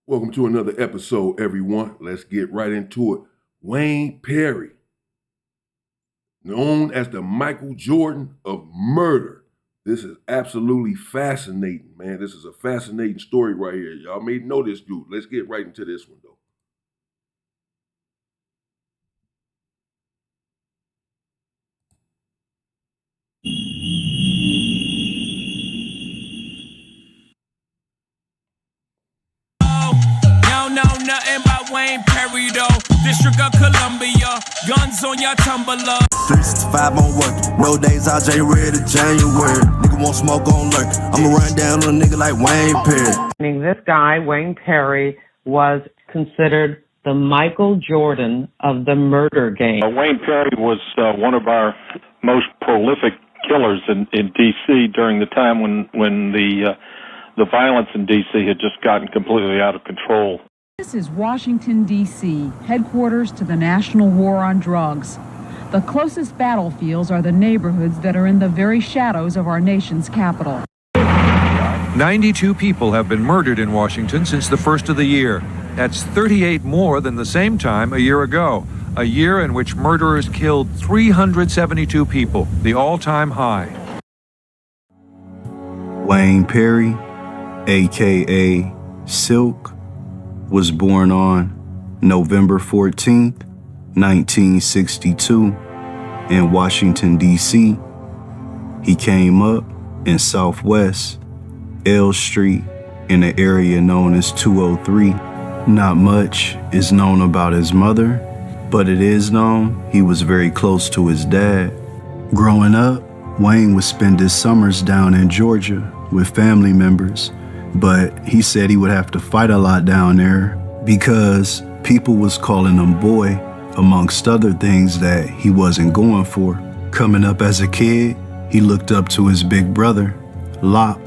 Welcome to another episode, everyone. Let's get right into it. Wayne Perry, known as the Michael Jordan of murder. This is absolutely fascinating, man. This is a fascinating story right here. Y'all may know this dude. Let's get right into this one, though. Nothing but Wayne Perry though. District of Columbia, guns on your tumbler. 365 on work, no days out January to January. Nigga won't smoke on lurk. I'ma run down on a nigga like Wayne Perry. This guy, Wayne Perry, was considered the Michael Jordan of the murder game. Wayne Perry was one of our most prolific killers in D.C. during the time when the violence in D.C. had just gotten completely out of control. This is Washington, D.C., headquarters to the National War on Drugs. The closest battlefields are the neighborhoods that are in the very shadows of our nation's capital. 92 people have been murdered in Washington since the first of the year. That's 38 more than the same time a year ago, a year in which murderers killed 372 people, the all-time high. Wayne Perry, a.k.a. Silk, was born on November 14th, 1962, in Washington, D.C. He came up in Southwest L Street in the area known as 203. Not much is known about his mother, but it is known he was very close to his dad. Growing up, Wayne would spend his summers down in Georgia with family members, but he said he would have to fight a lot down there because people was calling him boy, amongst other things that he wasn't going for. Coming up as a kid, he looked up to his big brother, Lop,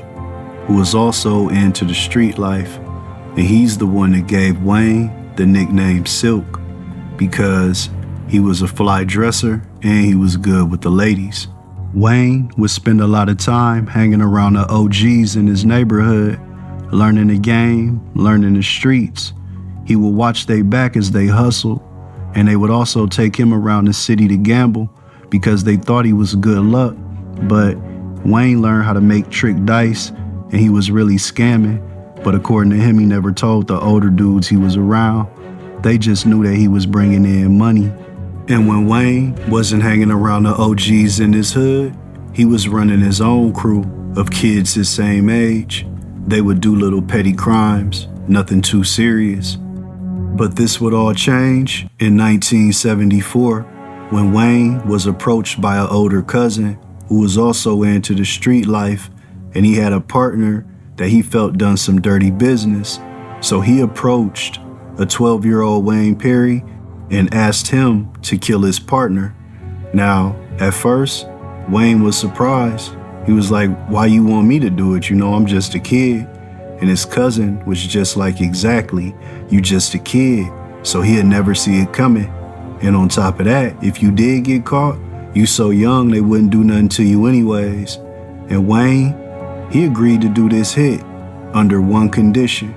who was also into the street life, and he's the one that gave Wayne the nickname Silk because he was a fly dresser and he was good with the ladies. Wayne would spend a lot of time hanging around the OGs in his neighborhood, learning the game, learning the streets. He would watch they back as they hustled, and they would also take him around the city to gamble because they thought he was good luck. But Wayne learned how to make trick dice, and he was really scamming. But according to him, he never told the older dudes he was around. They just knew that he was bringing in money. And when Wayne wasn't hanging around the OGs in his hood, he was running his own crew of kids his same age. They would do little petty crimes, nothing too serious. But this would all change in 1974 when Wayne was approached by an older cousin who was also into the street life, and he had a partner that he felt done some dirty business. So he approached a 12-year-old Wayne Perry and asked him to kill his partner. Now, at first, Wayne was surprised. He was like, why you want me to do it? You know, I'm just a kid. And his cousin was just like, exactly, you just a kid. So he'd never see it coming. And on top of that, if you did get caught, you so young they wouldn't do nothing to you anyways. And Wayne, he agreed to do this hit under one condition,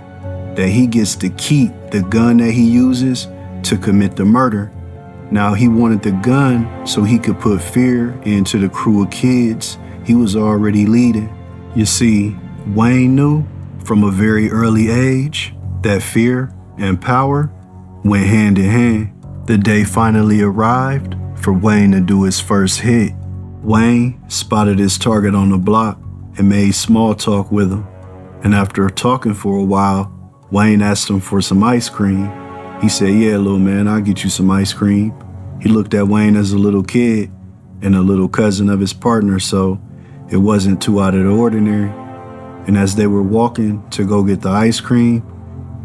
that he gets to keep the gun that he uses to commit the murder. Now he wanted the gun so he could put fear into the crew of kids he was already leading. You see, Wayne knew from a very early age that fear and power went hand in hand. The day finally arrived for Wayne to do his first hit. Wayne spotted his target on the block and made small talk with him. And after talking for a while, Wayne asked him for some ice cream. He said, yeah, little man, I'll get you some ice cream. He looked at Wayne as a little kid and a little cousin of his partner, so it wasn't too out of the ordinary. And as they were walking to go get the ice cream,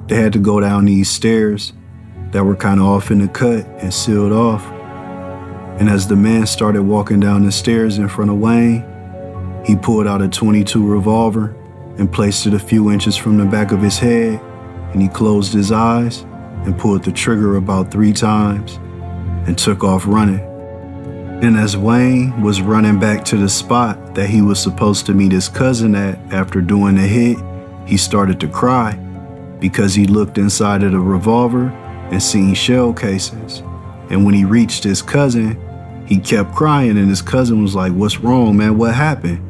they had to go down these stairs that were kind of off in the cut and sealed off. And as the man started walking down the stairs in front of Wayne, he pulled out a .22 revolver and placed it a few inches from the back of his head, and he closed his eyes and pulled the trigger about 3 times and took off running. And as Wayne was running back to the spot that he was supposed to meet his cousin at after doing the hit, he started to cry. because he looked inside of the revolver and seen shell casings. And when he reached his cousin, he kept crying, and his cousin was like, "What's wrong, man? What happened?"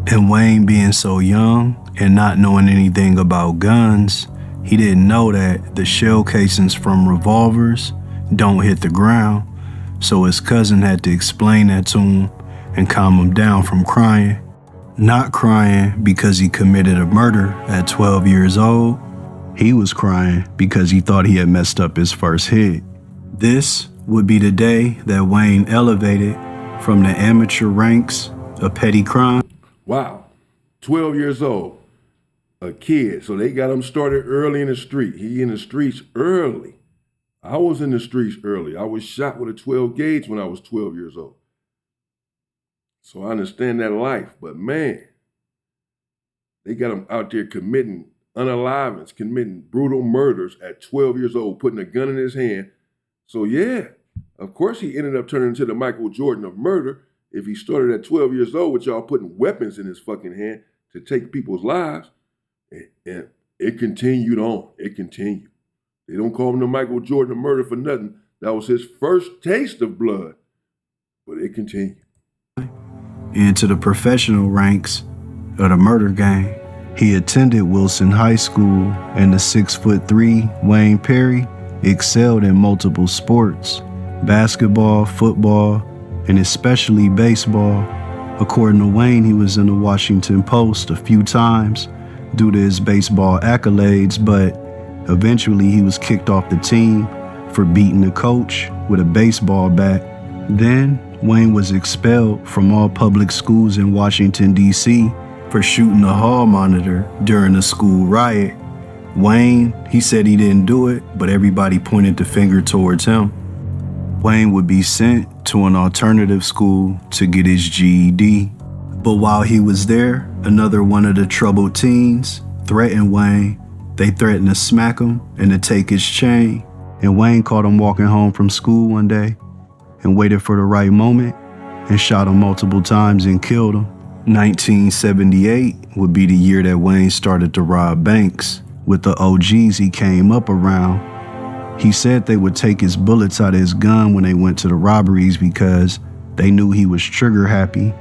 And Wayne, being so young and not knowing anything about guns, he didn't know that the shell casings from revolvers don't hit the ground. So his cousin had to explain that to him and calm him down from crying. Not crying because he committed a murder at 12 years old. He was crying because he thought he had messed up his first hit. This would be the day that Wayne elevated from the amateur ranks of petty crime. Wow, 12 years old, a kid. So they got him started early in the street. He in the streets early. I was in the streets early. I was shot with a 12 gauge when I was 12 years old. So I understand that life. But man, they got him out there committing unalivings, committing brutal murders at 12 years old, putting a gun in his hand. So yeah, of course he ended up turning into the Michael Jordan of murder if he started at 12 years old with y'all putting weapons in his fucking hand to take people's lives. And it continued on. It continued. They don't call him the Michael Jordan of murder for nothing. That was his first taste of blood. But it continued. Into the professional ranks of the murder gang. He attended Wilson High School, and the 6'3" Wayne Perry excelled in multiple sports: basketball, football, and especially baseball. According to Wayne, he was in the Washington Post a few times due to his baseball accolades, but eventually he was kicked off the team for beating the coach with a baseball bat. Then Wayne was expelled from all public schools in Washington, D.C. for shooting a hall monitor during a school riot. Wayne, he said he didn't do it, but everybody pointed the finger towards him. Wayne would be sent to an alternative school to get his GED. But while he was there, another one of the troubled teens threatened Wayne. They threatened to smack him and to take his chain. And Wayne caught him walking home from school one day and waited for the right moment and shot him multiple times and killed him. 1978 would be the year that Wayne started to rob banks with the OGs he came up around. He said they would take his bullets out of his gun when they went to the robberies because they knew he was trigger happy.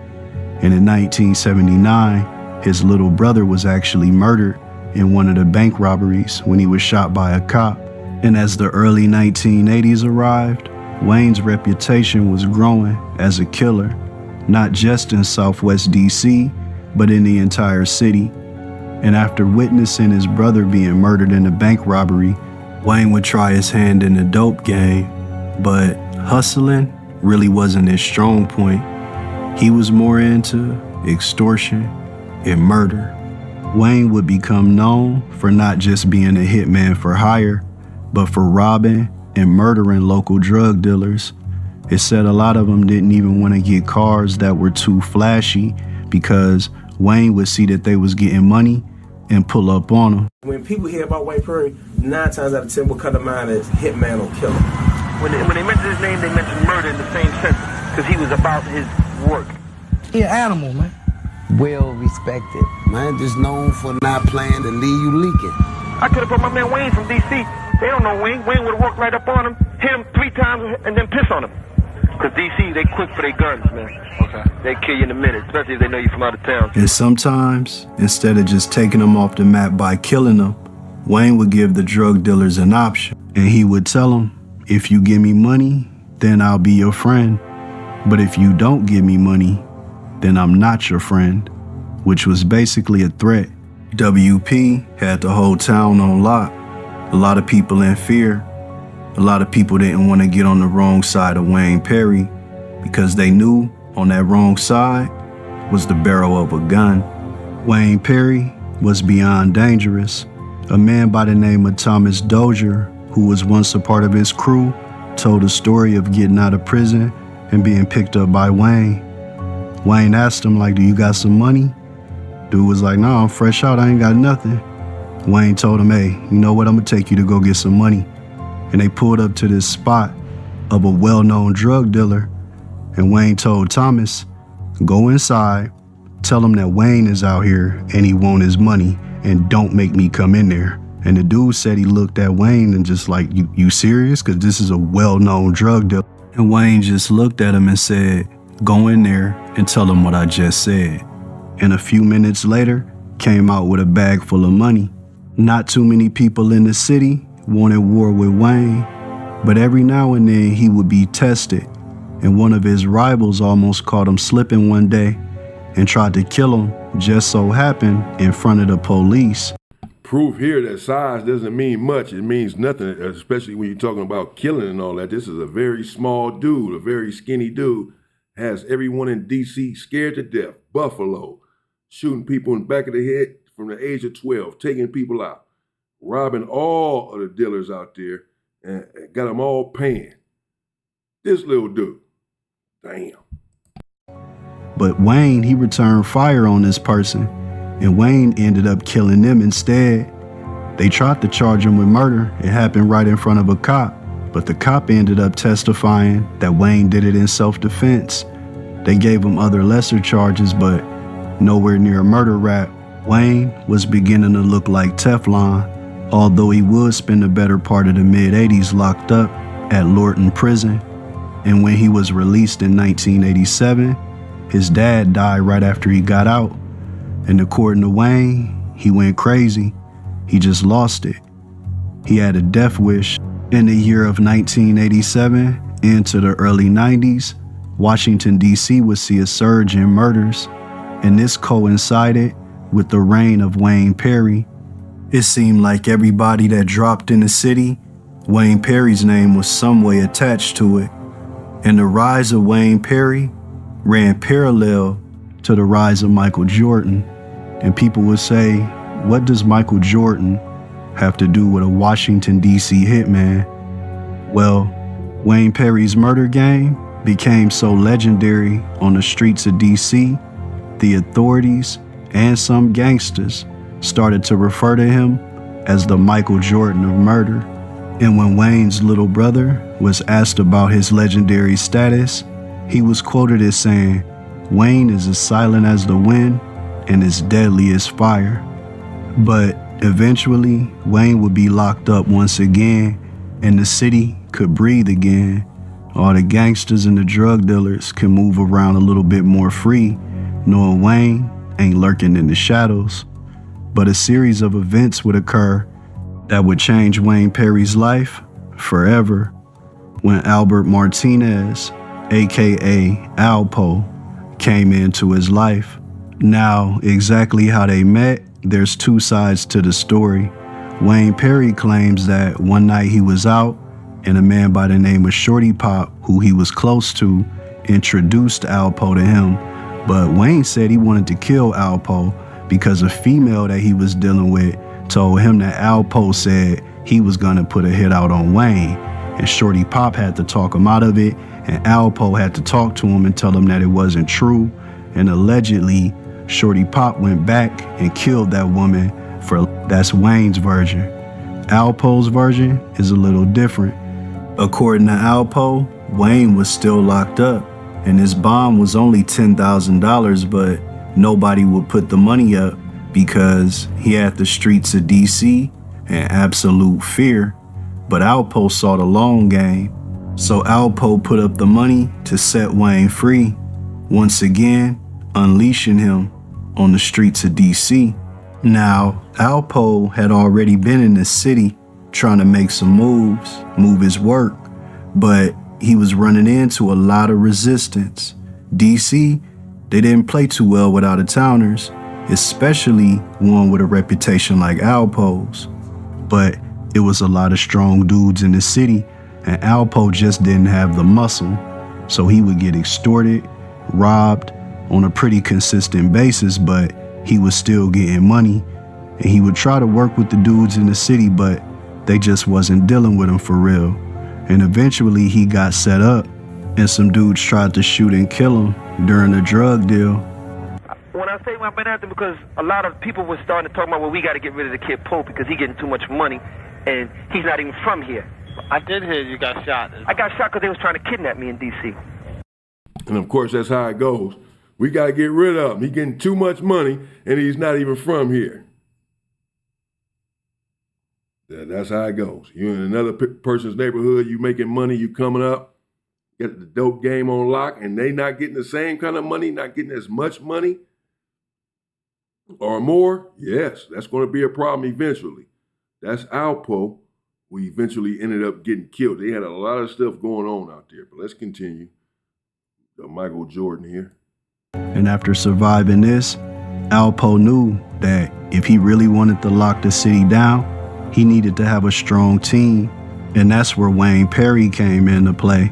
And in 1979, his little brother was actually murdered in one of the bank robberies when he was shot by a cop. And as the early 1980s arrived, Wayne's reputation was growing as a killer, not just in Southwest DC, but in the entire city. And after witnessing his brother being murdered in a bank robbery, Wayne would try his hand in the dope game, but hustling really wasn't his strong point. He was more into extortion and murder. Wayne would become known for not just being a hitman for hire, but for robbing and murdering local drug dealers. It said a lot of them didn't even want to get cars that were too flashy because Wayne would see that they was getting money and pull up on them. When people hear about Wayne Perry, 9 times out of 10 will come to mind as hitman or killer. When they mention his name, they mention murder in the same sentence because he was about his work. He an animal, man. Well respected. Man, just known for not playing to leave you leaking. I could have put my man Wayne from D.C. They don't know Wayne. Wayne would have walked right up on him, hit him 3 times, and then piss on him. Because D.C., they quick for their guns, man. Okay. They kill you in a minute, especially if they know you're from out of town. And sometimes, instead of just taking them off the map by killing them, Wayne would give the drug dealers an option. And he would tell them, if you give me money, then I'll be your friend. But if you don't give me money, then I'm not your friend, which was basically a threat. WP had the whole town on lock. A lot of people in fear. A lot of people didn't want to get on the wrong side of Wayne Perry because they knew on that wrong side was the barrel of a gun. Wayne Perry was beyond dangerous. A man by the name of Thomas Dozier, who was once a part of his crew, told a story of getting out of prison and being picked up by Wayne. Wayne asked him, like, do you got some money? Dude was like, no, I'm fresh out, I ain't got nothing. Wayne told him, hey, you know what, I'm gonna take you to go get some money. And they pulled up to this spot of a well-known drug dealer. And Wayne told Thomas, go inside, tell him that Wayne is out here and he want his money, and don't make me come in there. And the dude said he looked at Wayne and just like, you serious? Because this is a well-known drug dealer. And Wayne just looked at him and said, go in there and tell him what I just said. And a few minutes later, came out with a bag full of money. Not too many people in the city wanted war with Wayne, but every now and then he would be tested. And one of his rivals almost caught him slipping one day and tried to kill him, just so happened in front of the police. Proof here that size doesn't mean much. It means nothing, especially when you're talking about killing and all that. This is a very small dude, a very skinny dude, has everyone in D.C. scared to death. Buffalo, shooting people in the back of the head from the age of 12, taking people out, robbing all of the dealers out there, and got them all paying. This little dude, damn. But Wayne, he returned fire on this person, and Wayne ended up killing them instead. They tried to charge him with murder. It happened right in front of a cop, but the cop ended up testifying that Wayne did it in self-defense. They gave him other lesser charges, but nowhere near a murder rap. Wayne was beginning to look like Teflon, although he would spend the better part of the mid-'80s locked up at Lorton Prison. And when he was released in 1987, his dad died right after he got out. And according to Wayne, he went crazy. He just lost it. He had a death wish. In the year of 1987 into the early 90s, Washington, D.C. would see a surge in murders, and this coincided with the reign of Wayne Perry. It seemed like everybody that dropped in the city, Wayne Perry's name was some way attached to it. And the rise of Wayne Perry ran parallel to the rise of Michael Jordan. And people would say, what does Michael Jordan have to do with a Washington, D.C. hitman? Well, Wayne Perry's murder game became so legendary on the streets of D.C., the authorities and some gangsters started to refer to him as the Michael Jordan of murder. And when Wayne's little brother was asked about his legendary status, he was quoted as saying, Wayne is as silent as the wind and as deadly as fire. But eventually, Wayne would be locked up once again, and the city could breathe again. All the gangsters and the drug dealers could move around a little bit more free, knowing Wayne ain't lurking in the shadows. But a series of events would occur that would change Wayne Perry's life forever. When Albert Martinez, aka Alpo, came into his life. Now, exactly how they met, there's two sides to the story. Wayne Perry claims that one night he was out and a man by the name of Shorty Pop, who he was close to, introduced Alpo to him. But Wayne said he wanted to kill Alpo because a female that he was dealing with told him that Alpo said he was gonna put a hit out on Wayne, and Shorty Pop had to talk him out of it, and Alpo had to talk to him and tell him that it wasn't true. And allegedly, Shorty Pop went back and killed that woman. That's Wayne's version. Alpo's version is a little different. According to Alpo, Wayne was still locked up, and his bond was only $10,000, but nobody would put the money up because he had the streets of DC in absolute fear. But Alpo saw the long game, so Alpo put up the money to set Wayne free, once again unleashing him on the streets of DC. Now, Alpo had already been in the city trying to make some moves, move his work, but he was running into a lot of resistance. DC, they didn't play too well with out-of-towners, especially one with a reputation like Alpo's. But it was a lot of strong dudes in the city, and Alpo just didn't have the muscle, so he would get extorted, robbed on a pretty consistent basis, but he was still getting money. And he would try to work with the dudes in the city, but they just wasn't dealing with him for real. And eventually he got set up, and some dudes tried to shoot and kill him during a drug deal. When I say I've been after him, because a lot of people were starting to talk about, well, we got to get rid of the kid Pope because he's getting too much money, and he's not even from here. I did hear you got shot. I got shot because they was trying to kidnap me in D.C. And of course, that's how it goes. We got to get rid of him. He's getting too much money, and he's not even from here. That's how it goes. You're in another person's neighborhood, you making money, you coming up, get the dope game on lock, and they not getting the same kind of money, not getting as much money or more, yes, that's going to be a problem eventually. That's Alpo, who eventually ended up getting killed. They had a lot of stuff going on out there, but let's continue. Michael Jordan here. And after surviving this, Alpo knew that if he really wanted to lock the city down, he needed to have a strong team. And that's where Wayne Perry came into play.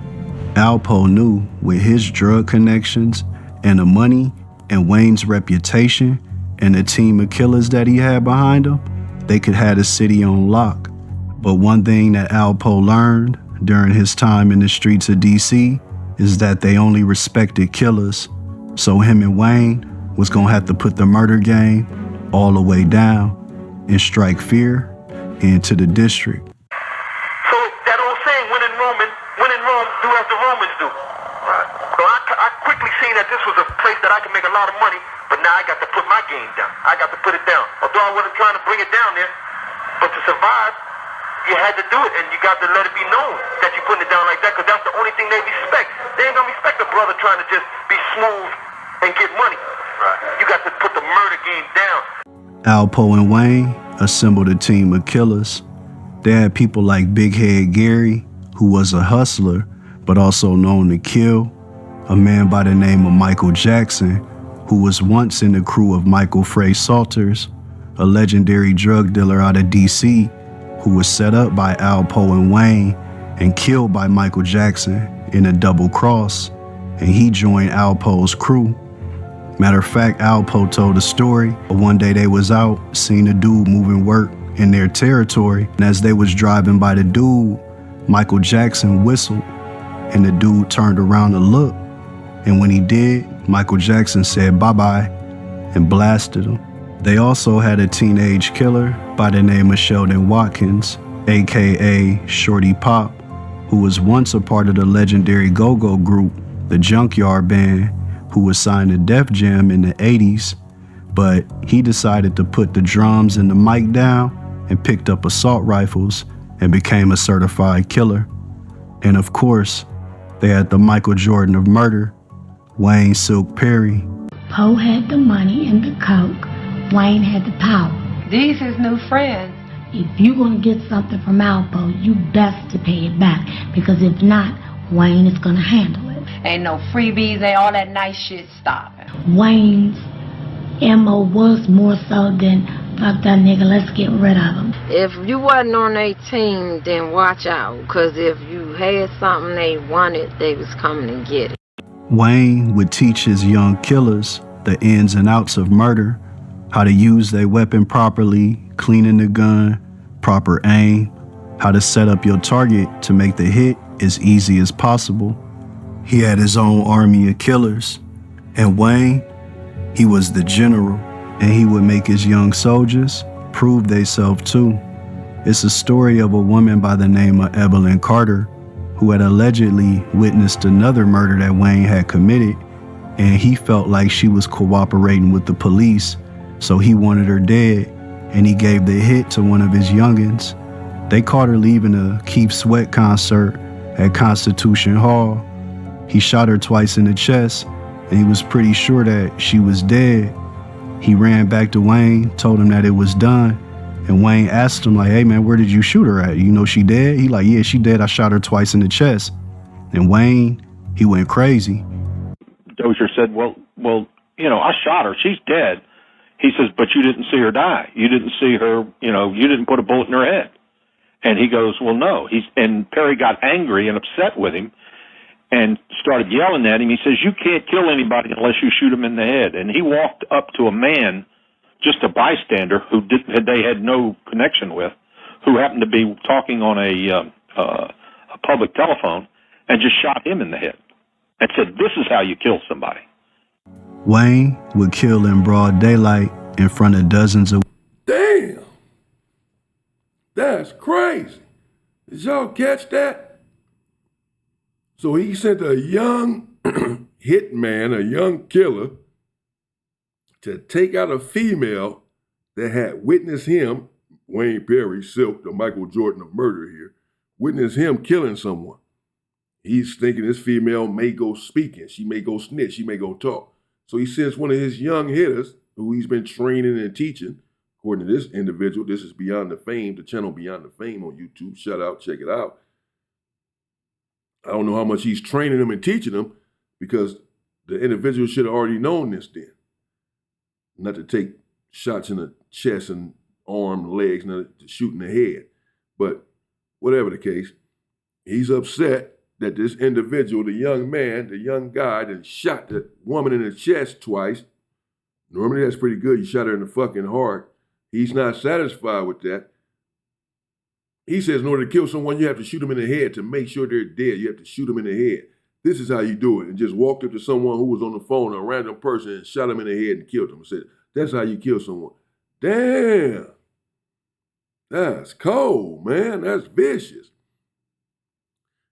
Alpo knew with his drug connections and the money and Wayne's reputation and the team of killers that he had behind him, they could have the city on lock. But one thing that Alpo learned during his time in the streets of DC is that they only respected killers. So him and Wayne was gonna have to put the murder game all the way down and strike fear into the district. So that old saying, when in Rome, do as the Romans do. Right. So I quickly seen that this was a place that I could make a lot of money, but now I got to put my game down. I got to put it down. Although I wasn't trying to bring it down there, but to survive, you had to do it, and you got to let it be known that you're putting it down like that, because that's the only thing they respect. They ain't gonna respect a brother trying to just be smooth and get money. Right. You got to put the murder game down. Alpo and Wayne assembled a team of killers. They had people like Big Head Gary, who was a hustler, but also known to kill, a man by the name of Michael Jackson, who was once in the crew of Michael Frey Salters, a legendary drug dealer out of DC, who was set up by Alpo and Wayne and killed by Michael Jackson in a double cross, and he joined Alpo's crew. Matter of fact, Alpo told a story. One day they was out, seen a dude moving work in their territory, and as they was driving by the dude, Michael Jackson whistled, and the dude turned around to look, and when he did, Michael Jackson said bye-bye and blasted him. They also had a teenage killer by the name of Sheldon Watkins, aka Shorty Pop, who was once a part of the legendary go-go group, the Junkyard Band, who was signed to Def Jam in the 80s, but he decided to put the drums and the mic down and picked up assault rifles and became a certified killer. And of course, they had the Michael Jordan of murder, Wayne Silk Perry. Poe had the money and the coke. Wayne had the power. These his new friends. If you're going to get something from Alpo, you best to pay it back, because if not, Wayne is going to handle it. Ain't no freebies, ain't all that nice shit stopping. Wayne's MO was more so than, fuck that nigga, let's get rid of him. If you wasn't on their team, then watch out, because if you had something they wanted, they was coming to get it. Wayne would teach his young killers the ins and outs of murder, how to use their weapon properly, cleaning the gun, proper aim, how to set up your target to make the hit as easy as possible. He had his own army of killers, and Wayne, he was the general, and he would make his young soldiers prove theyself too. It's a story of a woman by the name of Evelyn Carter, who had allegedly witnessed another murder that Wayne had committed, and he felt like she was cooperating with the police, so he wanted her dead, and he gave the hit to one of his youngins. They caught her leaving a Keith Sweat concert at Constitution Hall. He shot her twice in the chest, and he was pretty sure that she was dead. He ran back to Wayne, told him that it was done, and Wayne asked him like, hey man, where did you shoot her at? You know she dead? He like, yeah, she dead. I shot her twice in the chest. And Wayne, he went crazy. Dozier said, well, you know, I shot her. She's dead. He says, but you didn't see her die. You didn't see her, you know, you didn't put a bullet in her head. And he goes, well, no. And Perry got angry and upset with him and started yelling at him. He says, you can't kill anybody unless you shoot him in the head. And he walked up to a man, just a bystander, who they had no connection with, who happened to be talking on a public telephone, and just shot him in the head and said, this is how you kill somebody. Wayne would kill in broad daylight in front of dozens of... Damn! That's crazy. Did y'all catch that? So he sent a young hitman, a young killer, to take out a female that had witnessed him Wayne Perry, Silk, the Michael Jordan of murder here, witnessed him killing someone. He's thinking this female may go speaking. She may go snitch. She may go talk. So he sends one of his young hitters, who he's been training and teaching. According to this individual, this is Beyond the Fame, the channel Beyond the Fame on YouTube. Shout out, check it out. I don't know how much he's training them and teaching them, because the individual should have already known this then. Not to take shots in the chest and arm, legs, not to shoot in the head. But whatever the case, he's upset that this individual, the young man, the young guy that shot the woman in the chest twice. Normally that's pretty good. You shot her in the fucking heart. He's not satisfied with that. He says in order to kill someone, you have to shoot them in the head to make sure they're dead. You have to shoot them in the head. This is how you do it. And just walked up to someone who was on the phone, a random person, and shot him in the head and killed him. And said, that's how you kill someone. Damn. That's cold, man. That's vicious.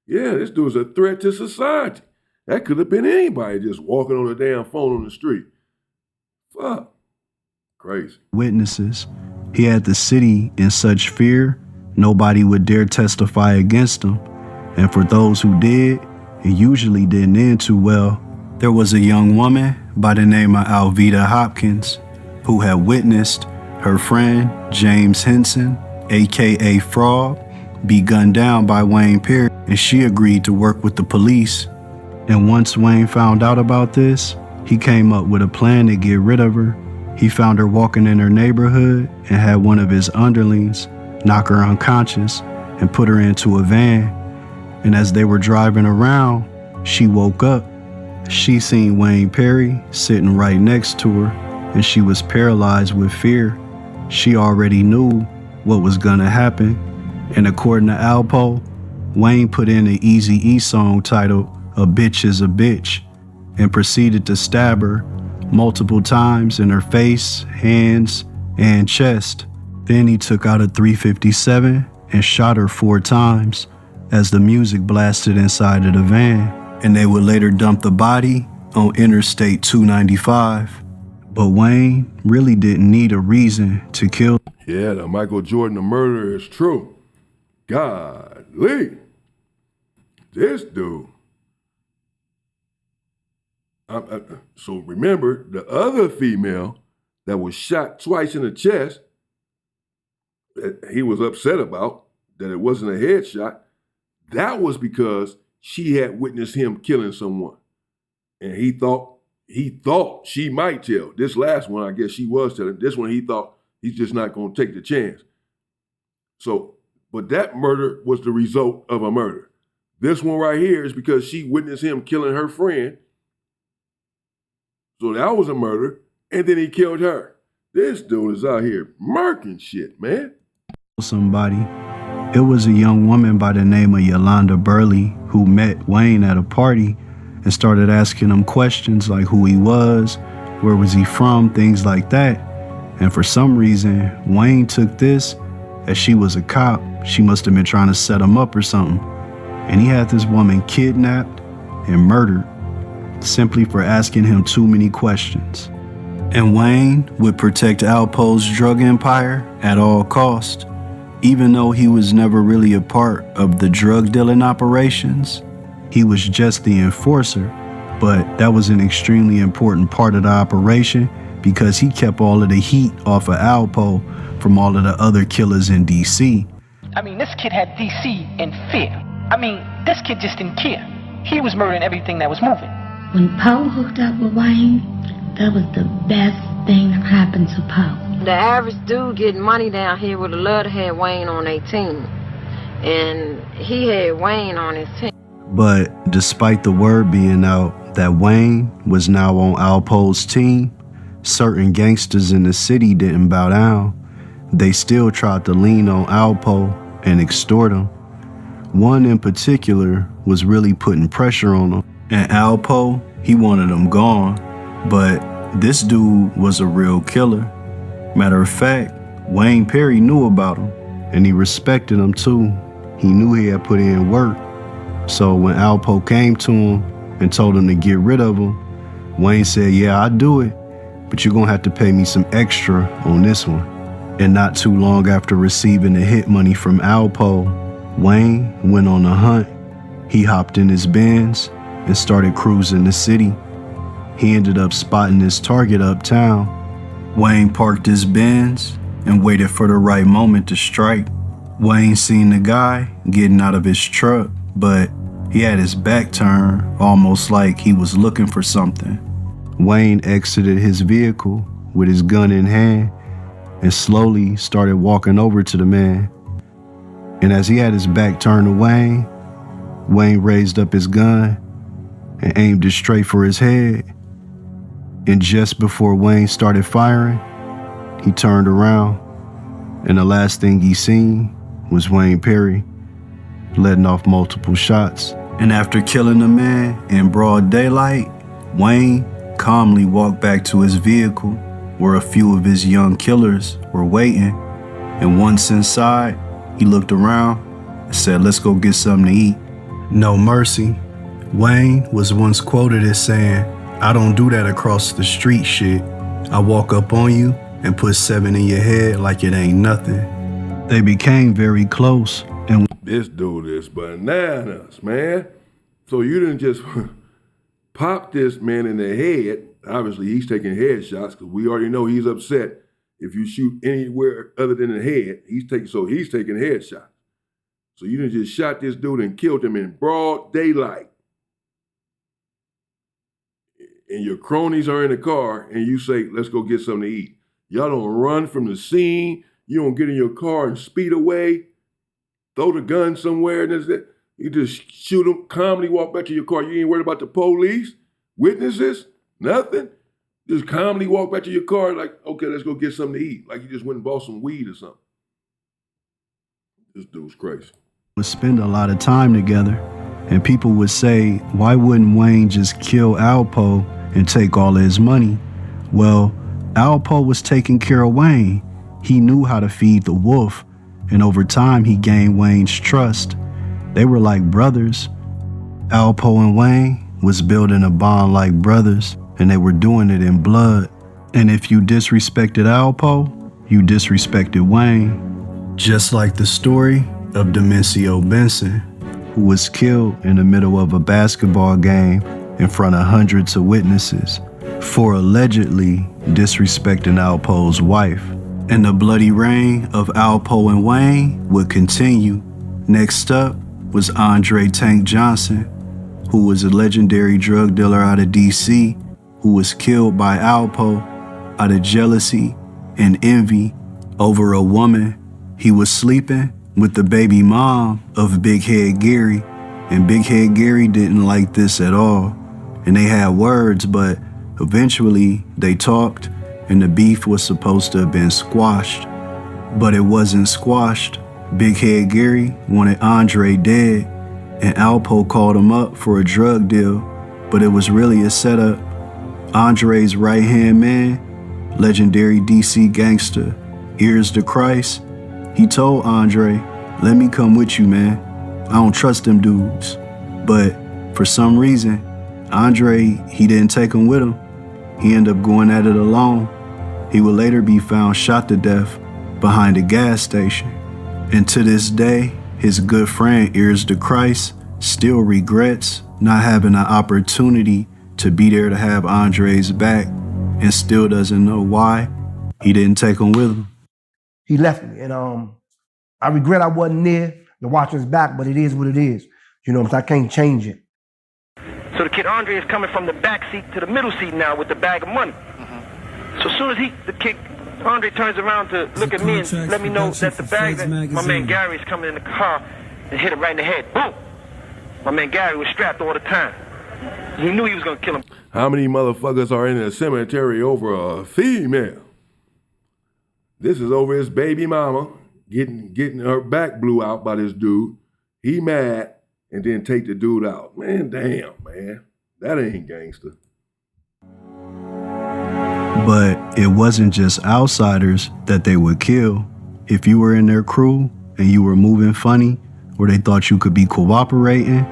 Yeah, this dude's a threat to society. That could have been anybody just walking on a damn phone on the street. Fuck. Crazy. Witnesses. He had the city in such fear, nobody would dare testify against him. And for those who did, it usually didn't end too well. There was a young woman by the name of Alveda Hopkins who had witnessed her friend James Henson, aka Frog, be gunned down by Wayne Perry, and she agreed to work with the police. And once Wayne found out about this, he came up with a plan to get rid of her. He found her walking in her neighborhood and had one of his underlings knock her unconscious and put her into a van. And as they were driving around, she woke up. She seen Wayne Perry sitting right next to her, and she was paralyzed with fear. She already knew what was gonna happen. And according to Alpo, Wayne put in an Eazy-E song titled "A Bitch is a Bitch" and proceeded to stab her multiple times in her face, hands, and chest. Then he took out a .357 and shot her 4 times as the music blasted inside of the van, and they would later dump the body on Interstate 295. But Wayne really didn't need a reason to kill. Yeah, the Michael Jordan of murder is true. Golly. This dude. So remember, the other female that was shot twice in the chest, that he was upset about, that it wasn't a headshot, that was because she had witnessed him killing someone. And he thought she might tell. This last one, I guess she was telling. This one, he thought he's just not going to take the chance. So, but that murder was the result of a murder. This one right here is because she witnessed him killing her friend. So that was a murder, and then he killed her. This dude is out here murking shit, man. Somebody. It was a young woman by the name of Yolanda Burley who met Wayne at a party and started asking him questions like who he was, where was he from, things like that. And for some reason, Wayne took this as she was a cop. She must have been trying to set him up or something. And he had this woman kidnapped and murdered simply for asking him too many questions. And Wayne would protect Alpo's drug empire at all costs. Even though he was never really a part of the drug dealing operations, he was just the enforcer. But that was an extremely important part of the operation because he kept all of the heat off of Alpo from all of the other killers in DC. I mean, this kid had DC in fear. I mean, this kid just didn't care. He was murdering everything that was moving. When Poe hooked up with Wayne, that was the best thing that happened to Poe. The average dude getting money down here would have loved to have Wayne on their team. And he had Wayne on his team. But despite the word being out that Wayne was now on Alpo's team, certain gangsters in the city didn't bow down. They still tried to lean on Alpo and extort him. One in particular was really putting pressure on him. And Alpo, he wanted him gone. But this dude was a real killer. Matter of fact, Wayne Perry knew about him, and he respected him too. He knew he had put in work. So when Alpo came to him and told him to get rid of him, Wayne said, yeah, I'll do it, but you're gonna have to pay me some extra on this one. And not too long after receiving the hit money from Alpo, Wayne went on a hunt. He hopped in his Benz and started cruising the city. He ended up spotting his target uptown. Wayne parked his Benz and waited for the right moment to strike. Wayne seen the guy getting out of his truck, but he had his back turned, almost like he was looking for something. Wayne exited his vehicle with his gun in hand and slowly started walking over to the man. And as he had his back turned to Wayne, Wayne raised up his gun and aimed it straight for his head. And just before Wayne started firing, he turned around, and the last thing he seen was Wayne Perry letting off multiple shots. And after killing the man in broad daylight, Wayne calmly walked back to his vehicle where a few of his young killers were waiting. And once inside, he looked around and said, "Let's go get something to eat." No mercy. Wayne was once quoted as saying, "I don't do that across the street shit. I walk up on you and put 7 in your head like it ain't nothing." They became very close. And this dude is bananas, man. So you didn't just pop this man in the head. Obviously, he's taking headshots because we already know he's upset. If you shoot anywhere other than the head, he's taking headshots. So you didn't just shot this dude and killed him in broad daylight. And your cronies are in the car and you say, "Let's go get something to eat." Y'all don't run from the scene. You don't get in your car and speed away, throw the gun somewhere, and that's it. You just shoot them, calmly walk back to your car. You ain't worried about the police, witnesses, nothing. Just calmly walk back to your car like, "Okay, let's go get something to eat." Like you just went and bought some weed or something. This dude's crazy. Would spend a lot of time together, and people would say, why wouldn't Wayne just kill Alpo and take all of his money? Well, Alpo was taking care of Wayne. He knew how to feed the wolf, and over time he gained Wayne's trust. They were like brothers. Alpo and Wayne was building a bond like brothers, and they were doing it in blood. And if you disrespected Alpo, you disrespected Wayne. Just like the story of Demencio Benson, who was killed in the middle of a basketball game in front of hundreds of witnesses for allegedly disrespecting Alpo's wife. And the bloody reign of Alpo and Wayne would continue. Next up was Andre Tank Johnson, who was a legendary drug dealer out of DC, who was killed by Alpo out of jealousy and envy over a woman. He was sleeping with the baby mom of Big Head Gary, and Big Head Gary didn't like this at all. And they had words, but eventually they talked, and the beef was supposed to have been squashed. But it wasn't squashed. Big Head Gary wanted Andre dead, and Alpo called him up for a drug deal, but it was really a setup. Andre's right-hand man, legendary DC gangster, Ears to Christ, he told Andre, "Let me come with you, man. I don't trust them dudes." But for some reason, Andre, he didn't take him with him. He ended up going at it alone. He would later be found shot to death behind a gas station. And to this day, his good friend Ears to Christ still regrets not having an opportunity to be there to have Andre's back, and still doesn't know why he didn't take him with him. He left me, and I regret I wasn't there to watch his back, but it is what it is. You know, I can't change it. So the kid Andre is coming from the back seat to the middle seat now with the bag of money. So as soon as the kid Andre turns around to look at me and let me know that the bag that my man Gary is coming in the car and hit him right in the head. Boom! My man Gary was strapped all the time. He knew he was gonna kill him. How many motherfuckers are in a cemetery over a female? This is over his baby mama getting her back blew out by this dude. He mad and then take the dude out. Man, damn, man. That ain't gangster. But it wasn't just outsiders that they would kill. If you were in their crew and you were moving funny, or they thought you could be cooperating,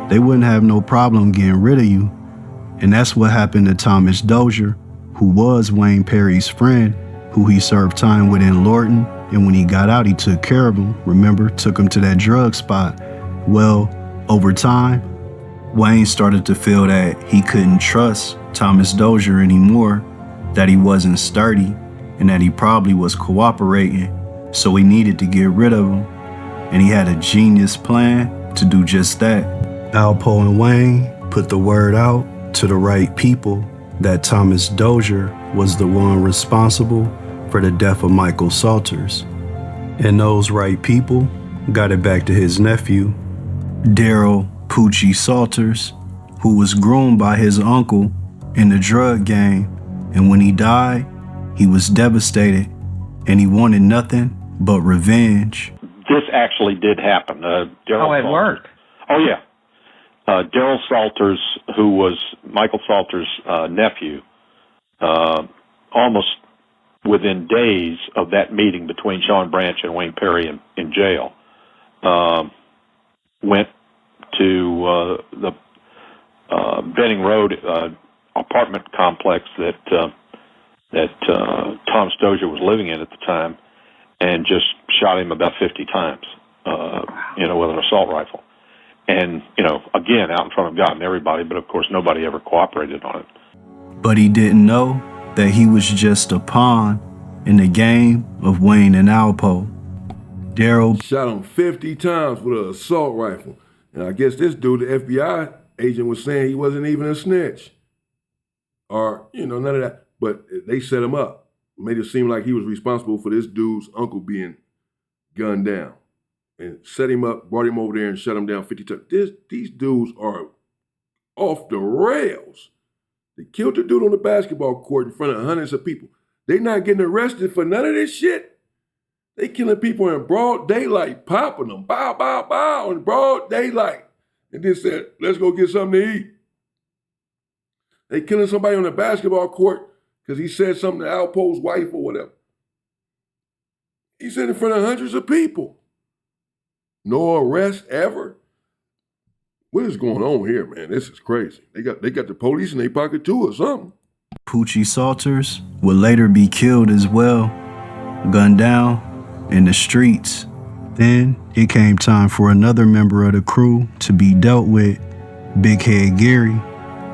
they wouldn't have no problem getting rid of you. And that's what happened to Thomas Dozier, who was Wayne Perry's friend. who he served time with in Lorton, and when he got out, he took care of him. Remember, took him to that drug spot. Well, over time, Wayne started to feel that he couldn't trust Thomas Dozier anymore, that he wasn't sturdy, and that he probably was cooperating, so he needed to get rid of him. And he had a genius plan to do just that. Alpo and Wayne put the word out to the right people that Thomas Dozier was the one responsible for the death of Michael Salters. And those right people got it back to his nephew, Daryl Poochie Salters, who was groomed by his uncle in the drug game. And when he died, he was devastated, and he wanted nothing but revenge. This actually did happen. It worked. Oh, yeah. Daryl Salters, who was Michael Salters' nephew, almost within days of that meeting between Sean Branch and Wayne Perry in jail, went to the Benning Road apartment complex that Tom Dozier was living in at the time, and just shot him about 50 times, with an assault rifle. And, again, out in front of God and everybody, but of course nobody ever cooperated on it. But he didn't know that he was just a pawn in the game of Wayne and Alpo. Daryl shot him 50 times with an assault rifle. And I guess this dude, the FBI agent, was saying he wasn't even a snitch. Or, none of that. But they set him up. Made it seem like he was responsible for this dude's uncle being gunned down. And set him up, brought him over there and shut him down 50 times. These dudes are off the rails. They killed the dude on the basketball court in front of hundreds of people. They not getting arrested for none of this shit. They killing people in broad daylight, popping them, bow, bow, bow, in broad daylight. And then said, let's go get something to eat. They killing somebody on the basketball court because he said something to Alpo's wife or whatever. He said in front of hundreds of people. No arrest ever. What is going on here, man? This is crazy. They got the police in their pocket too or something. Poochie Salters would later be killed as well, gunned down in the streets. Then it came time for another member of the crew to be dealt with, Big Head Gary,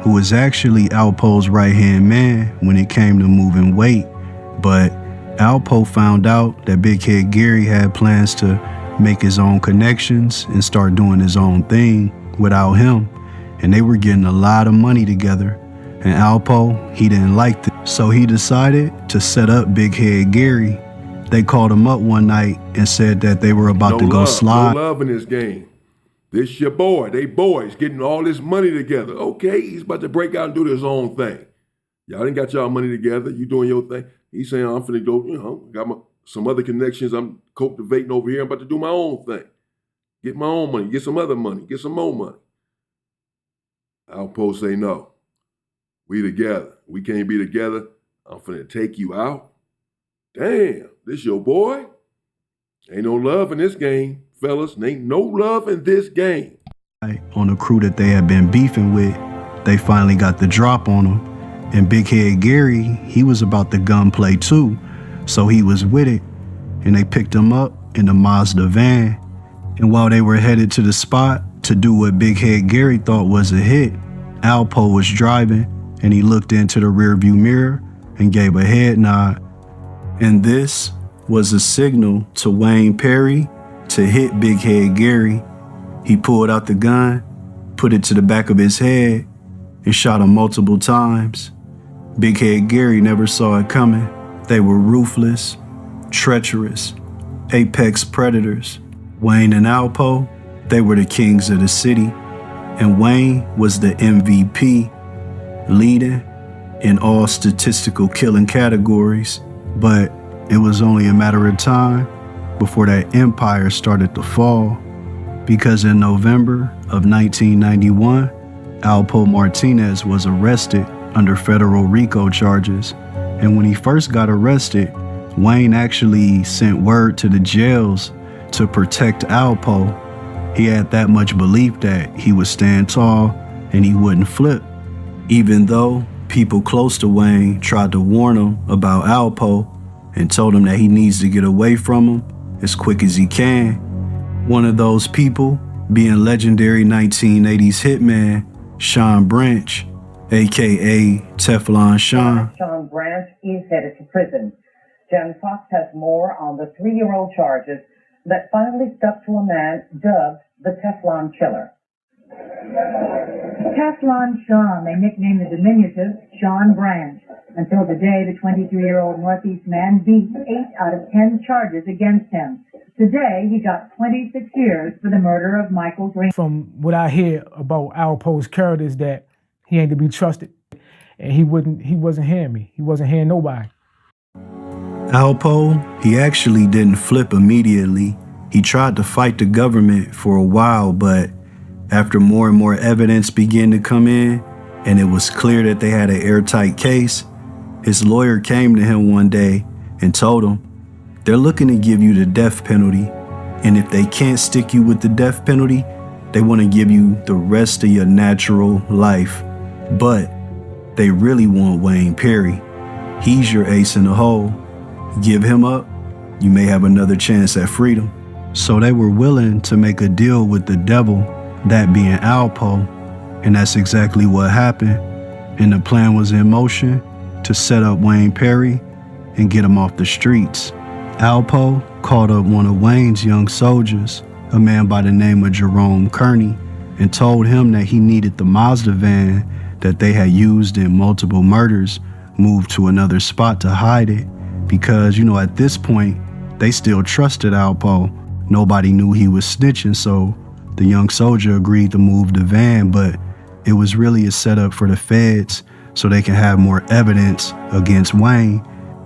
who was actually Alpo's right-hand man when it came to moving weight. But Alpo found out that Big Head Gary had plans to make his own connections and start doing his own thing without him. And they were getting a lot of money together. And Alpo, he didn't like it. So he decided to set up Big Head Gary. They called him up one night and said that they were about to go slide. No love in this game. This your boy. They boys getting all this money together. Okay, he's about to break out and do his own thing. Y'all didn't got y'all money together. You doing your thing. He's saying, I'm finna go, got some other connections I'm cultivating over here. I'm about to do my own thing. Get my own money. Get some other money. Get some more money. Alpo say, no. We together. We can't be together. I'm finna take you out. Damn, this your boy? Ain't no love in this game, fellas. Ain't no love in this game. On a crew that they had been beefing with, they finally got the drop on him. And Big Head Gary, he was about the gunplay too. So he was with it. And they picked him up in the Mazda van. And while they were headed to the spot to do what Big Head Gary thought was a hit, Alpo was driving and he looked into the rearview mirror and gave a head nod. And this was a signal to Wayne Perry to hit Big Head Gary. He pulled out the gun, put it to the back of his head, and shot him multiple times. Big Head Gary never saw it coming. They were ruthless, treacherous, apex predators. Wayne and Alpo, they were the kings of the city, and Wayne was the MVP, leading in all statistical killing categories. But it was only a matter of time before that empire started to fall, because in November of 1991, Alpo Martinez was arrested under federal RICO charges. And when he first got arrested, Wayne actually sent word to the jails to protect Alpo. He had that much belief that he would stand tall and he wouldn't flip. Even though people close to Wayne tried to warn him about Alpo, and told him that he needs to get away from him as quick as he can. One of those people being legendary 1980s hitman Sean Branch, aka Teflon Sean. Sean Branch is headed to prison. Jen Fox has more on the 3-year-old charges that finally stuck to a man dubbed the Teflon Killer. Teflon Sean, they nicknamed the diminutive Sean Branch. Until today, the 23-year-old Northeast man beat 8 out of 10 charges against him. Today, he got 26 years for the murder of Michael Green. From what I hear about Alpo's character is that he ain't to be trusted. And he wasn't hearing me. He wasn't hearing nobody. Alpo, he actually didn't flip immediately. He tried to fight the government for a while, but after more and more evidence began to come in, and it was clear that they had an airtight case, his lawyer came to him one day and told him, they're looking to give you the death penalty, and if they can't stick you with the death penalty, they want to give you the rest of your natural life. But they really want Wayne Perry. He's your ace in the hole. Give him up, you may have another chance at freedom. So they were willing to make a deal with the devil, that being Alpo, and that's exactly what happened. And the plan was in motion to set up Wayne Perry and get him off the streets. Alpo called up one of Wayne's young soldiers, a man by the name of Jerome Kearney, and told him that he needed the Mazda van that they had used in multiple murders moved to another spot to hide it, because, at this point, they still trusted Alpo. Nobody knew he was snitching, so the young soldier agreed to move the van, but it was really a setup for the feds so they can have more evidence against Wayne.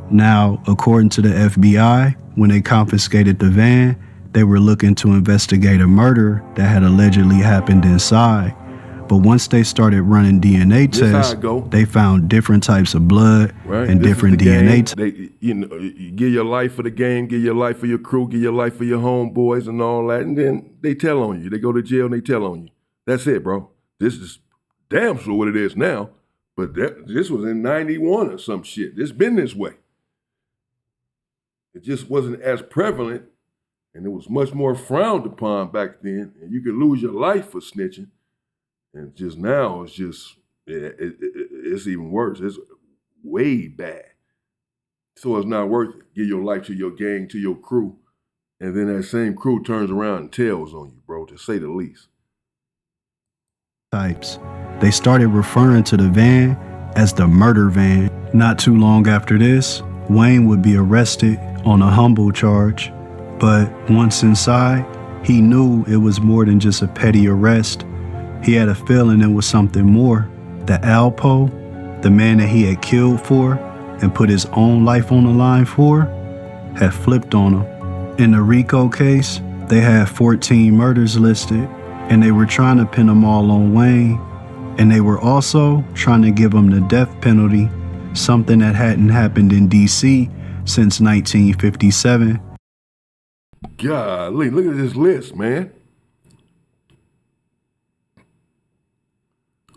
Now, according to the FBI, when they confiscated the van, they were looking to investigate a murder that had allegedly happened inside. But once they started running DNA tests, they found different types of blood and different DNA tests. You give your life for the game, give your life for your crew, give your life for your homeboys and all that, and then they tell on you. They go to jail and they tell on you. That's it, bro. This is damn sure what it is now, but this was in 91 or some shit. It's been this way. It just wasn't as prevalent, and it was much more frowned upon back then, and you could lose your life for snitching. And just now, it's even worse. It's way bad. So it's not worth it. Give your life to your gang, to your crew, and then that same crew turns around and tells on you, bro, to say the least. Types. They started referring to the van as the murder van. Not too long after this, Wayne would be arrested on a humble charge. But once inside, he knew it was more than just a petty arrest. He had a feeling it was something more, that Alpo, the man that he had killed for and put his own life on the line for, had flipped on him. In the RICO case, they had 14 murders listed, and they were trying to pin them all on Wayne, and they were also trying to give him the death penalty, something that hadn't happened in DC since 1957. Golly, look at this list, man.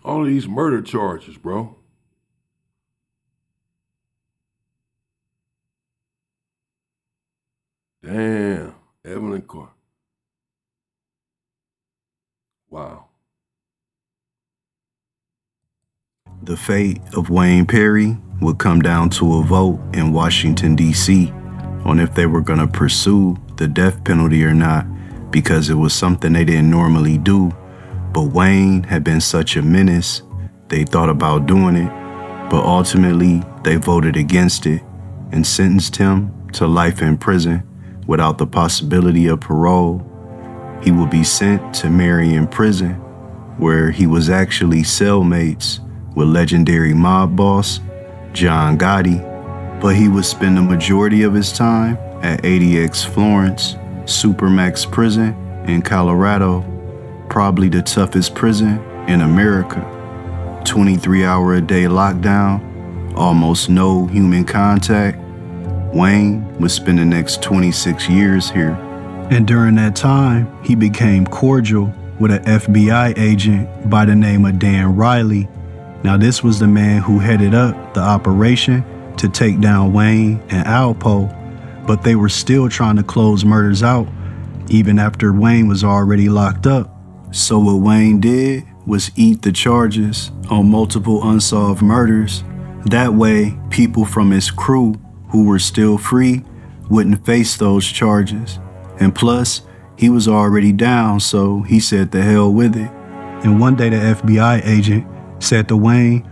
All of these murder charges, bro. Damn, Evelyn Carr. Wow. The fate of Wayne Perry would come down to a vote in Washington, D.C. on if they were going to pursue the death penalty or not, because it was something they didn't normally do. But Wayne had been such a menace, they thought about doing it, but ultimately they voted against it and sentenced him to life in prison without the possibility of parole. He would be sent to Marion Prison, where he was actually cellmates with legendary mob boss John Gotti, but he would spend the majority of his time at ADX Florence, Supermax Prison in Colorado, probably the toughest prison in America. 23-hour-a-day lockdown, almost no human contact. Wayne would spend the next 26 years here. And during that time, he became cordial with an FBI agent by the name of Dan Riley. Now, this was the man who headed up the operation to take down Wayne and Alpo, but they were still trying to close murders out even after Wayne was already locked up. So what Wayne did was eat the charges on multiple unsolved murders. That way, people from his crew who were still free wouldn't face those charges. And plus, he was already down, so he said the hell with it. And one day the FBI agent said to Wayne,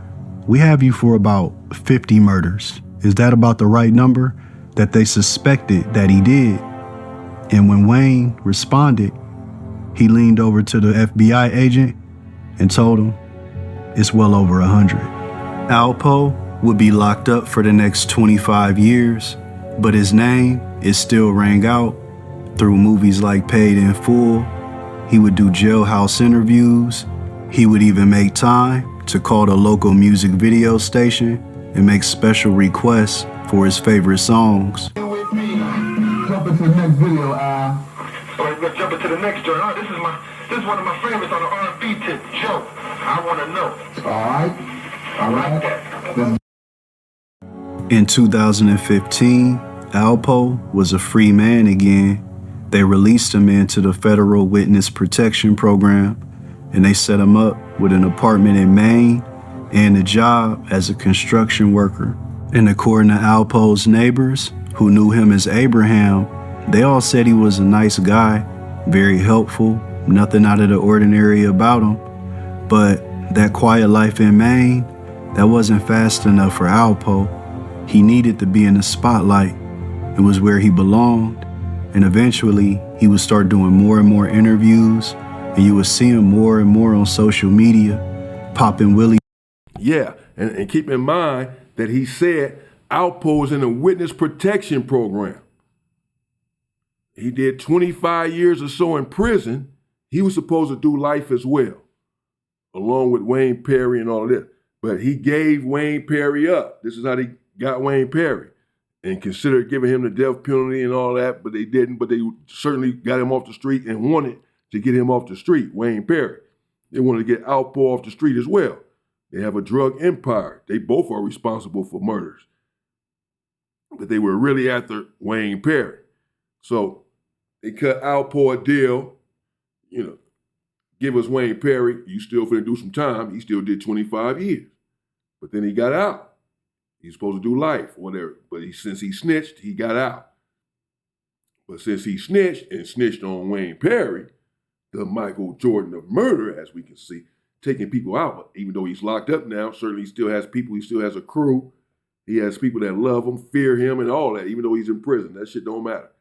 "We have you for about 50 murders. Is that about the right number?" That they suspected that he did. And when Wayne responded, he leaned over to the FBI agent and told him, "It's well over 100. Alpo would be locked up for the next 25 years, but his name is still rang out through movies like Paid in Full. He would do jailhouse interviews. He would even make time to call the local music video station and make special requests for his favorite songs. Jump into the next video, All right, we're gonna jump into the next joint. All right, this is one of my favorites on the R&B tip. Joe, I wanna know. All right. In 2015, Alpo was a free man again. They released him into the Federal Witness Protection Program, and they set him up with an apartment in Maine and a job as a construction worker. And according to Alpo's neighbors, who knew him as Abraham, they all said he was a nice guy, very helpful, nothing out of the ordinary about him. But that quiet life in Maine, that wasn't fast enough for Alpo. He needed to be in the spotlight. It was where he belonged. And eventually, he would start doing more and more interviews, and you would see him more and more on social media, popping Willie. Yeah, and keep in mind that he said Alpo was in a witness protection program. He did 25 years or so in prison. He was supposed to do life as well, along with Wayne Perry and all of this. But he gave Wayne Perry up. This is how they got Wayne Perry, and considered giving him the death penalty and all that, but they didn't. But they certainly got him off the street and wanted to get him off the street, Wayne Perry. They wanted to get Alpo off the street as well. They have a drug empire. They both are responsible for murders. But they were really after Wayne Perry. So they cut Alpo a deal, give us Wayne Perry, you still finna do some time. He still did 25 years. But then he got out. He's supposed to do life, whatever. But since he snitched, he got out. But since he snitched and snitched on Wayne Perry, the Michael Jordan of murder, as we can see, taking people out. But even though he's locked up now, certainly he still has people. He still has a crew. He has people that love him, fear him, and all that, even though he's in prison. That shit don't matter.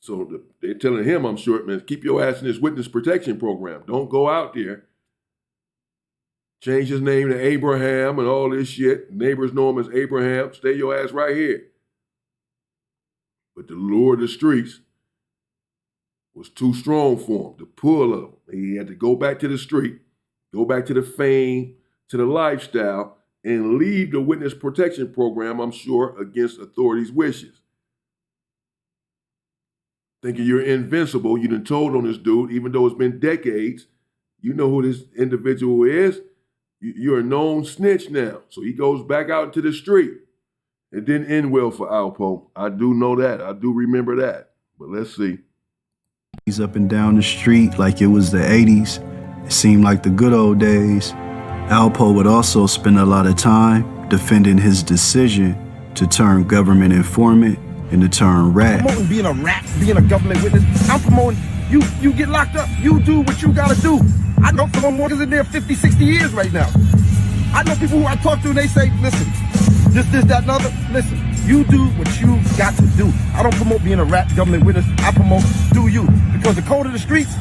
So they're telling him, I'm sure, man, keep your ass in this witness protection program. Don't go out there. Change his name to Abraham and all this shit. Neighbors know him as Abraham. Stay your ass right here. But the lure of the streets was too strong for him, the pull of him. He had to go back to the street, go back to the fame, to the lifestyle, and leave the witness protection program, I'm sure, against authorities' wishes. Thinking you're invincible, you done told on this dude, even though it's been decades, you know who this individual is. You're a known snitch now. So he goes back out into the street. It didn't end well for Alpo. I do know that. I do remember that. But let's see. He's up and down the street like it was the 80s. It seemed like the good old days. Alpo would also spend a lot of time defending his decision to turn government informant and to turn rat. I'm promoting being a rat, being a government witness. I'm promoting you get locked up. You do what you gotta do. I know some more in there 50, 60 years right now. I know people who I talk to and they say, listen, this, that, and other. Listen, you do what you got to do. I don't promote being a rat government witness. I promote do you. Because the code of the streets,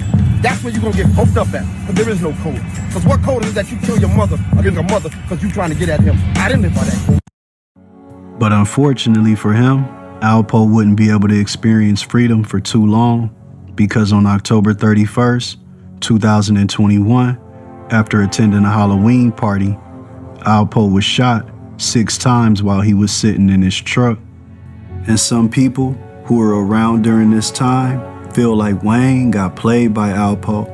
that's where you're going to get poked up at. Because there is no code. Because what code is that you kill your mother against your mother because you're trying to get at him? I didn't live by that code. But unfortunately for him, Alpo wouldn't be able to experience freedom for too long, because on October 31st, 2021, after attending a Halloween party, Alpo was shot 6 times while he was sitting in his truck. And some people who were around during this time feel like Wayne got played by Alpo,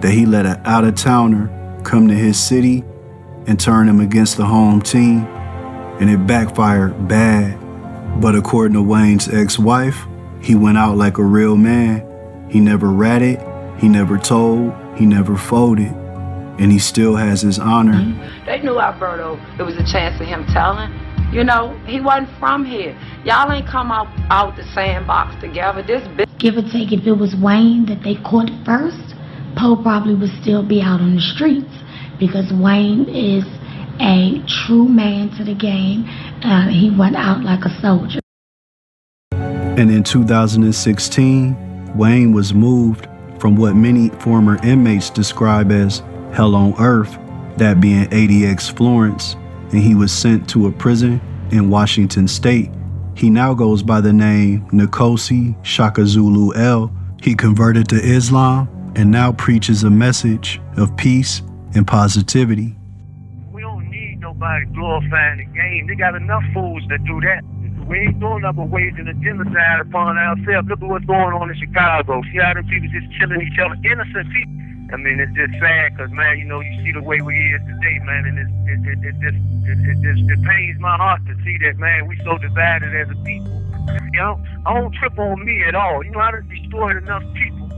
that he let an out-of-towner come to his city and turn him against the home team. and it backfired bad. But according to Wayne's ex-wife, he went out like a real man. He never ratted, he never told, he never folded, and he still has his honor. They knew Alberto. It was a chance of him telling. You know, he wasn't from here. Y'all ain't come out the sandbox together. Give or take, if it was Wayne that they caught first, Poe probably would still be out on the streets because Wayne is a true man to the game. He went out like a soldier. And in 2016, Wayne was moved from what many former inmates describe as hell on earth, that being ADX Florence, and he was sent to a prison in Washington State. He now goes by the name Nkosi Shaka Zulu L. He converted to Islam and now preaches a message of peace and positivity. We don't need nobody glorifying the game. They got enough fools that do that. We ain't doing nothing but waging a genocide upon ourselves. Look at what's going on in Chicago. See how them people just killing each other, innocent people. I mean, it's just sad because, man, you know, you see the way we is today, man, and it pains my heart to see that, man, we so divided as a people. You know, I don't trip on me at all. You know, I done destroyed enough people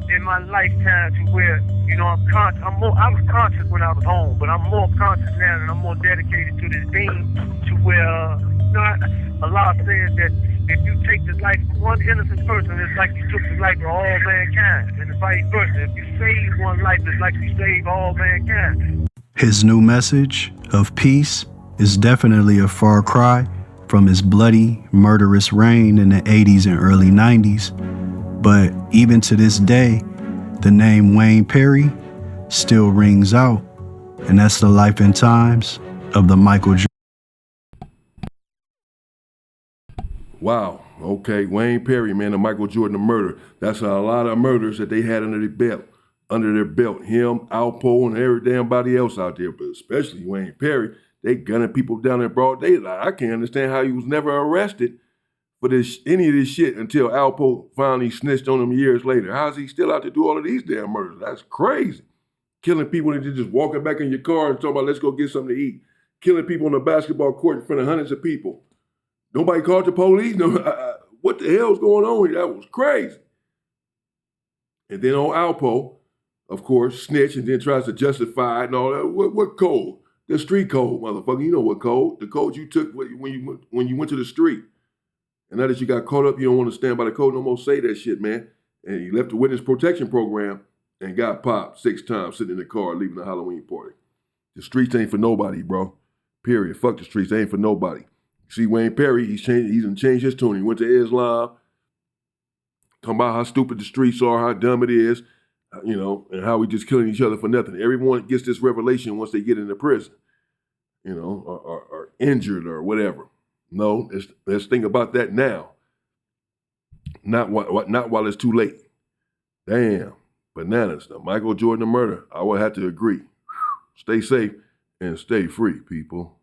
in my lifetime to where, you know, I'm conscious. I was conscious when I was home, but I'm more conscious now and I'm more dedicated to this thing to where, you know, Allah says that if you take the life of one innocent person, it's like you took the life of all mankind. And vice versa. If you save one life, it's like you save all mankind. His new message of peace is definitely a far cry from his bloody, murderous reign in the 80s and early 90s. But even to this day, the name Wayne Perry still rings out. And that's the life and times of the Michael Jordan. Wow. Okay. Wayne Perry, man, the Michael Jordan murder. That's a lot of murders that they had under their belt. Him, Alpo, and everybody else out there, but especially Wayne Perry. They gunning people down in broad daylight. I can't understand how he was never arrested for any of this shit until Alpo finally snitched on him years later. How's he still out to do all of these damn murders? That's crazy. Killing people and just walking back in your car and talking about, let's go get something to eat. Killing people on the basketball court in front of hundreds of people. Nobody called the police. No, what the hell's going on here? That was crazy. And then on Alpo, of course, snitch and then tries to justify it and all that. What code? The street code, motherfucker. You know what code? The code you took when you went to the street. And now that you got caught up, you don't want to stand by the code no more. Say that shit, man. And you left the witness protection program and got popped 6 times sitting in the car leaving a Halloween party. The streets ain't for nobody, bro. Period. Fuck the streets. They ain't for nobody. See, Wayne Perry, he's done changed his tune. He went to Islam, talking about how stupid the streets are, how dumb it is, you know, and how we just killing each other for nothing. Everyone gets this revelation once they get into prison, you know, or injured or whatever. No, let's think about that now. Not while it's too late. Damn, bananas. The Michael Jordan murder, I would have to agree. Stay safe and stay free, people.